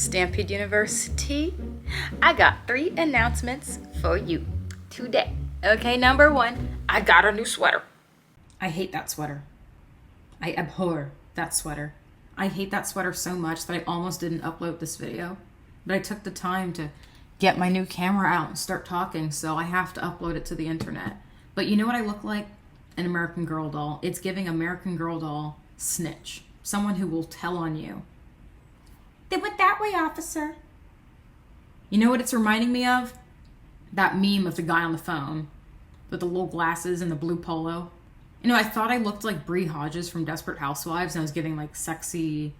Stampede University, I got 3 announcements for you today. Okay, number 1, I got a new sweater. I hate that sweater. I abhor that sweater. I hate that sweater so much that I almost didn't upload this video. But I took the time to get my new camera out and start talking, so I have to upload it to the internet. But you know what I look like? An American Girl doll. It's giving American Girl doll snitch. Someone who will tell on you. They went that way, officer. You know what it's reminding me of? That meme of the guy on the phone with the little glasses and the blue polo. You know, I thought I looked like Bree Hodges from Desperate Housewives and I was giving like sexy,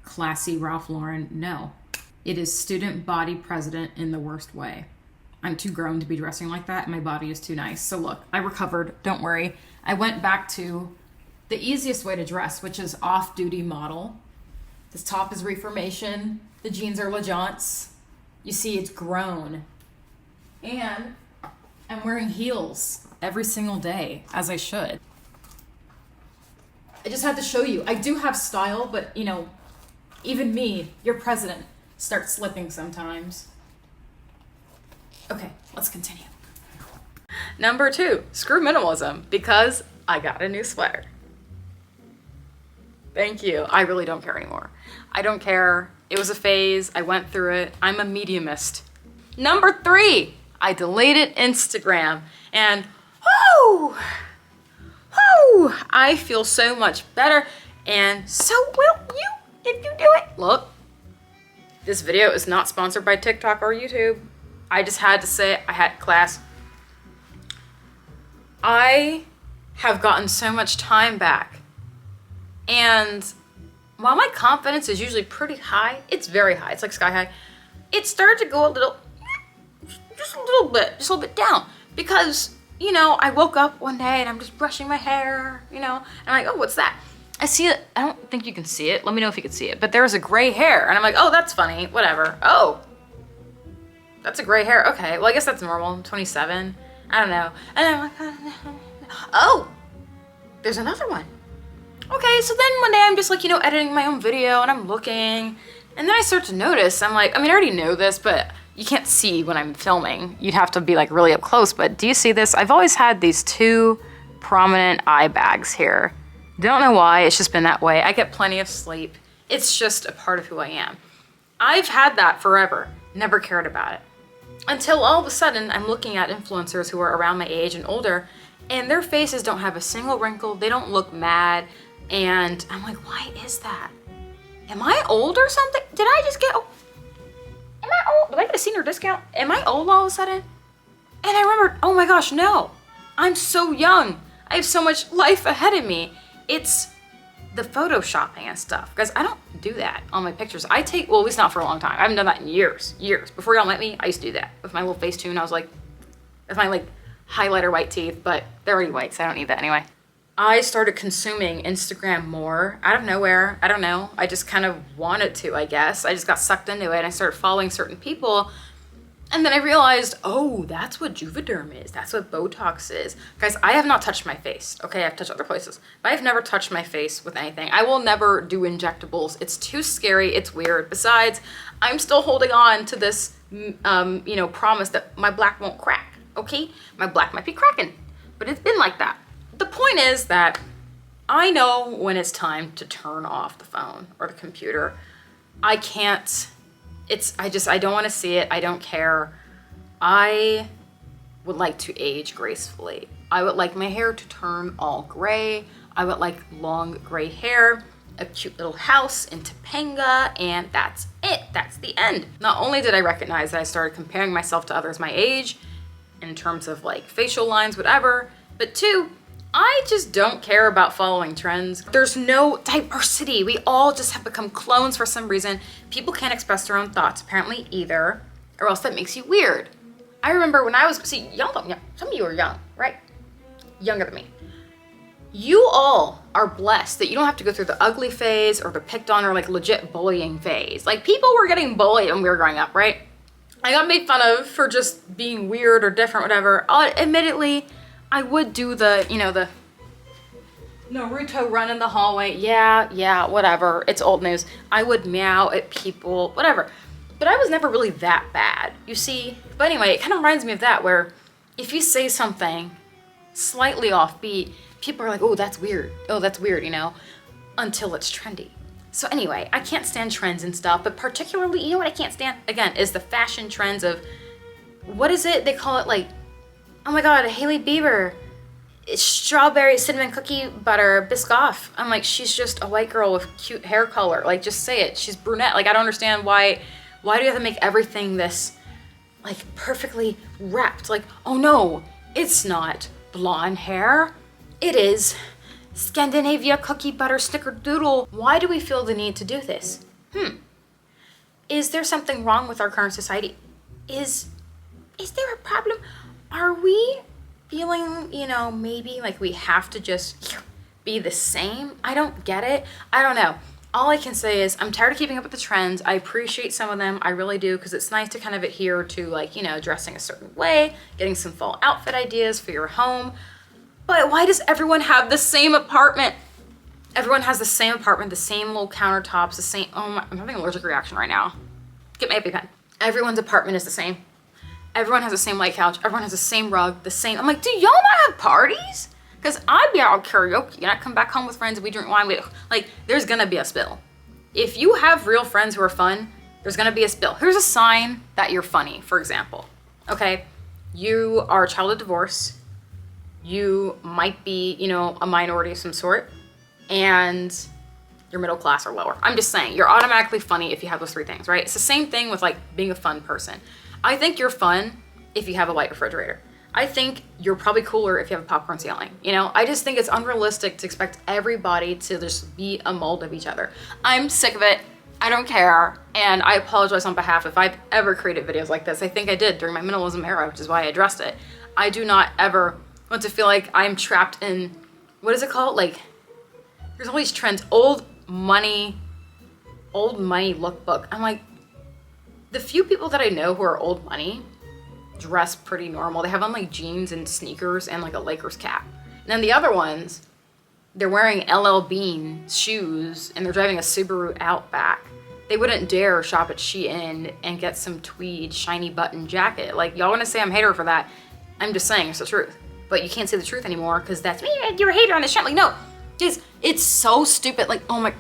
classy Ralph Lauren. No, it is student body president in the worst way. I'm too grown to be dressing like that and my body is too nice. So look, I recovered, don't worry. I went back to the easiest way to dress, which is off-duty model. This top is Reformation. The jeans are LeJaunts. You see, it's grown. And I'm wearing heels every single day, as I should. I just had to show you. I do have style, but, you know, even me, your president, starts slipping sometimes. Okay, let's continue. Number 2, screw minimalism, because I got a new sweater. Thank you. I really don't care anymore. I don't care. It was a phase. I went through it. I'm a mediumist. Number 3, I deleted Instagram and I feel so much better and so will you if you do it. Look, this video is not sponsored by TikTok or YouTube. I just had to say it. I had class. I have gotten so much time back. And while my confidence is usually pretty high, it's very high, it's like sky high, it started to go just a little bit down. Because, you know, I woke up one day and I'm just brushing my hair, you know, and I'm like, oh, what's that? I see it, I don't think you can see it, let me know if you can see it, but there's a gray hair. And I'm like, oh, that's funny, whatever. Oh, that's a gray hair, okay, well, I guess that's normal, I'm 27, I don't know. And I'm like, oh, there's another one. Okay, so then one day I'm just like, you know, editing my own video and I'm looking and then I start to notice, I'm like, I mean, I already know this, but you can't see when I'm filming. You'd have to be like really up close, but do you see this? I've always had these 2 prominent eye bags here. Don't know why, it's just been that way. I get plenty of sleep. It's just a part of who I am. I've had that forever, never cared about it. Until all of a sudden I'm looking at influencers who are around my age and older and their faces don't have a single wrinkle, they don't look mad. And I'm like, why is that? Am I old or something? Did I just get, am I old? Did I get a senior discount? Am I old all of a sudden? And I remembered, oh my gosh, no. I'm so young. I have so much life ahead of me. It's the photoshopping and stuff. Guys, I don't do that on my pictures. I take, well, at least not for a long time. I haven't done that in years. Before y'all met me, I used to do that. With my little Facetune, I was like, with my like highlighter white teeth, but they're already white, so I don't need that anyway. I started consuming Instagram more out of nowhere. I don't know. I just kind of wanted to, I guess. I just got sucked into it and I started following certain people. And then I realized, oh, that's what Juvederm is. That's what Botox is. Guys, I have not touched my face. Okay, I've touched other places, but I've never touched my face with anything. I will never do injectables. It's too scary. It's weird. Besides, I'm still holding on to this, you know, promise that my black won't crack. Okay, my black might be cracking, but it's been like that. The point is that I know when it's time to turn off the phone or the computer. I can't, I don't want to see it. I don't care. I would like to age gracefully. I would like my hair to turn all gray. I would like long gray hair, a cute little house in Topanga, and that's it. That's the end. Not only did I recognize that I started comparing myself to others my age in terms of like facial lines, whatever, but 2, I just don't care about following trends. There's no diversity. We all just have become clones for some reason. People can't express their own thoughts apparently either, or else that makes you weird. I remember when I was, see, y'all don't, some of you are young, right? Younger than me. You all are blessed that you don't have to go through the ugly phase or the picked on or like legit bullying phase. Like people were getting bullied when we were growing up, right? I got made fun of for just being weird or different, whatever. Admittedly, I would do the, you know, the Naruto run in the hallway. Yeah, whatever. It's old news. I would meow at people, whatever. But I was never really that bad, you see? But anyway, it kind of reminds me of that, where if you say something slightly offbeat, people are like, oh, that's weird. Oh, that's weird, you know? Until it's trendy. So anyway, I can't stand trends and stuff, but particularly, you know what I can't stand? Again, is the fashion trends of, what is it? They call it like, oh my God, Hailey Bieber. It's strawberry cinnamon cookie butter Biscoff. I'm like, she's just a white girl with cute hair color. Like, just say it. She's brunette. Like, I don't understand why do you have to make everything this, like, perfectly wrapped? Like, oh no, it's not blonde hair. It is Scandinavia cookie butter snickerdoodle. Why do we feel the need to do this? Is there something wrong with our current society? Is there a problem? Are we feeling, you know, maybe like we have to just be the same? I don't get it. I don't know. All I can say is I'm tired of keeping up with the trends. I appreciate some of them. I really do, because it's nice to kind of adhere to, like, you know, dressing a certain way, getting some fall outfit ideas for your home. But why does everyone have the same apartment? Everyone has the same apartment, the same little countertops, the same, oh my, I'm having an allergic reaction right now. Get my EpiPen. Everyone's apartment is the same. Everyone has the same light couch. Everyone has the same rug, the same. I'm like, do y'all not have parties? Because I'd be out karaoke and I come back home with friends and we drink wine. Like, there's gonna be a spill. If you have real friends who are fun, there's gonna be a spill. Here's a sign that you're funny, for example. Okay, you are a child of divorce. You might be, you know, a minority of some sort, and you're middle class or lower. I'm just saying, you're automatically funny if you have those three things, right? It's the same thing with, like, being a fun person. I think you're fun if you have a white refrigerator. I think you're probably cooler if you have a popcorn ceiling. You know, I just think it's unrealistic to expect everybody to just be a mold of each other. I'm sick of it. I don't care. And I apologize on behalf if I've ever created videos like this. I think I did during my minimalism era, which is why I addressed it. I do not ever want to feel like I'm trapped in, what is it called? Like, there's all these trends. Old money lookbook. I'm like, the few people that I know who are old money dress pretty normal. They have on, like, jeans and sneakers and, like, a Lakers cap. And then the other ones, they're wearing LL Bean shoes and they're driving a Subaru Outback. They wouldn't dare shop at Shein and get some tweed shiny button jacket. Like, y'all want to say I'm a hater for that? I'm just saying it's the truth. But you can't say the truth anymore because that's me. You're a hater on this channel. Like, no, it's so stupid. Like, oh my.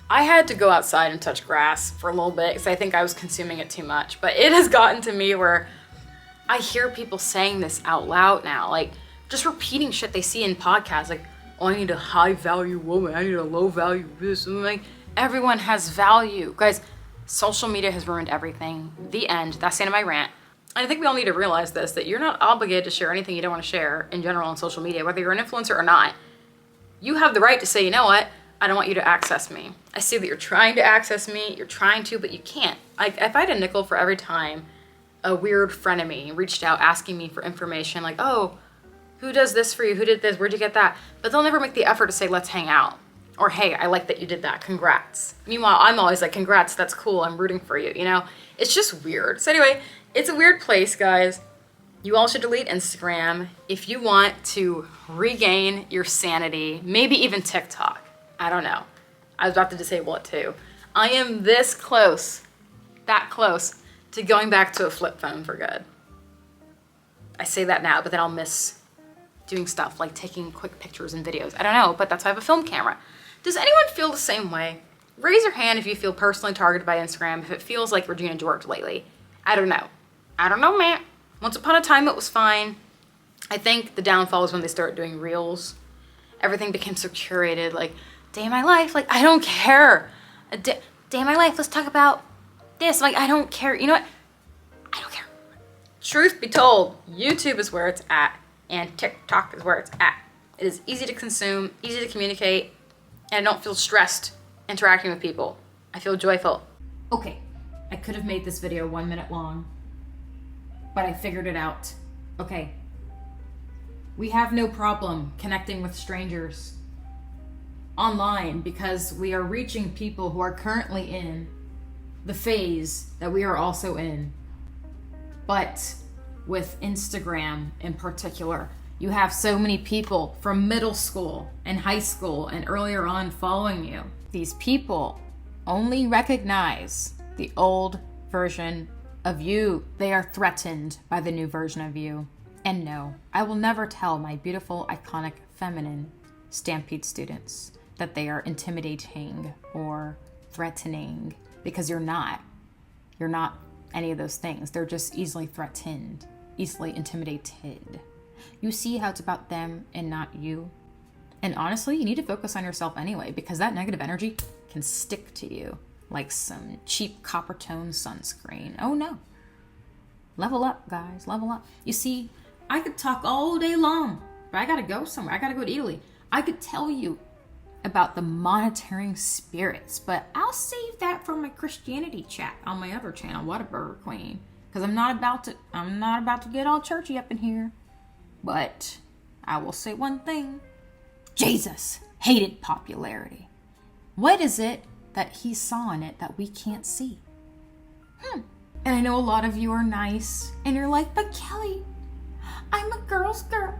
I had to go outside and touch grass for a little bit because I think I was consuming it too much. But it has gotten to me where I hear people saying this out loud now, like just repeating shit they see in podcasts, like, oh, I need a high value woman, I need a low value this. I'm like, everyone has value. Guys, social media has ruined everything. The end. That's the end of my rant. And I think we all need to realize this, that you're not obligated to share anything you don't want to share in general on social media, whether you're an influencer or not. You have the right to say, you know what? I don't want you to access me. I see that you're trying to access me, you're trying to, but you can't. If I had a nickel for every time a weird frenemy reached out asking me for information, like, oh, who does this for you? Who did this? Where'd you get that? But they'll never make the effort to say, let's hang out. Or, hey, I like that you did that. Congrats. Meanwhile, I'm always like, congrats, that's cool. I'm rooting for you, you know? It's just weird. So anyway, it's a weird place, guys. You all should delete Instagram if you want to regain your sanity, maybe even TikTok. I don't know. I was about to disable it too. I am this close, that close, to going back to a flip phone for good. I say that now, but then I'll miss doing stuff like taking quick pictures and videos. I don't know, but that's why I have a film camera. Does anyone feel the same way? Raise your hand if you feel personally targeted by Instagram, if it feels like Regina George lately. I don't know. I don't know, man. Once upon a time, it was fine. I think the downfall is when they started doing reels. Everything became so curated, like, day in my life, like, I don't care. Day in my life, let's talk about this. Like, I don't care. You know what? I don't care. Truth be told, YouTube is where it's at, and TikTok is where it's at. It is easy to consume, easy to communicate, and I don't feel stressed interacting with people. I feel joyful. Okay, I could have made this video 1 minute long, but I figured it out. Okay, we have no problem connecting with strangers online because we are reaching people who are currently in the phase that we are also in. But with Instagram in particular, You have so many people from middle school and high school and earlier on following you. These people only recognize the old version of you. They are threatened by the new version of you. And no, I will never tell my beautiful, iconic, feminine Stampede students that they are intimidating or threatening, because you're not. You're not any of those things. They're just easily threatened, easily intimidated. You see how it's about them and not you. And honestly, you need to focus on yourself anyway, because that negative energy can stick to you like some cheap copper tone sunscreen. Oh no. Level up, guys. Level up. You see, I could talk all day long, but I gotta go somewhere. I gotta go to Eataly. I could tell you about the monitoring spirits, but I'll save that for my Christianity chat on my other channel, Whataburger Queen, because I'm not about to get all churchy up in here. But I will say one thing. Jesus hated popularity. What is it that he saw in it that we can't see? And I know a lot of you are nice and you're like, but Kelly, I'm a girl's girl.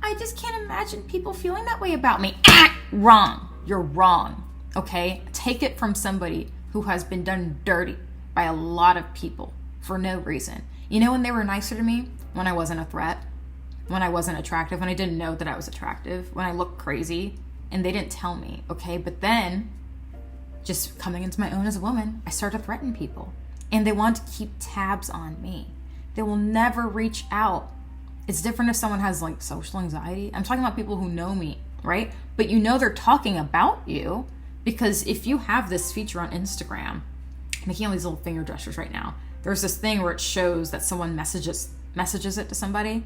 I just can't imagine people feeling that way about me. Wrong. You're wrong. Okay? Take it from somebody who has been done dirty by a lot of people for no reason. You know when they were nicer to me? When I wasn't a threat. When I wasn't attractive. When I didn't know that I was attractive. When I looked crazy. And they didn't tell me. Okay? But then, just coming into my own as a woman, I started to threaten people. And they want to keep tabs on me. They will never reach out. It's different if someone has like social anxiety. I'm talking about people who know me, right? But you know they're talking about you, because if you have this feature on Instagram, I'm making all these little finger gestures right now. There's this thing where it shows that someone messages it to somebody.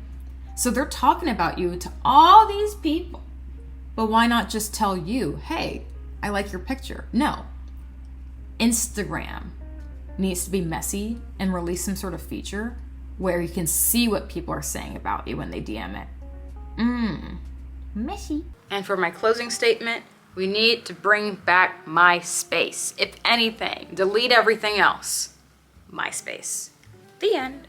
So they're talking about you to all these people. But why not just tell you, hey, I like your picture? No. Instagram needs to be messy and release some sort of feature where you can see what people are saying about you when they DM it. Messy. And for my closing statement, we need to bring back MySpace. If anything, delete everything else. MySpace. The end.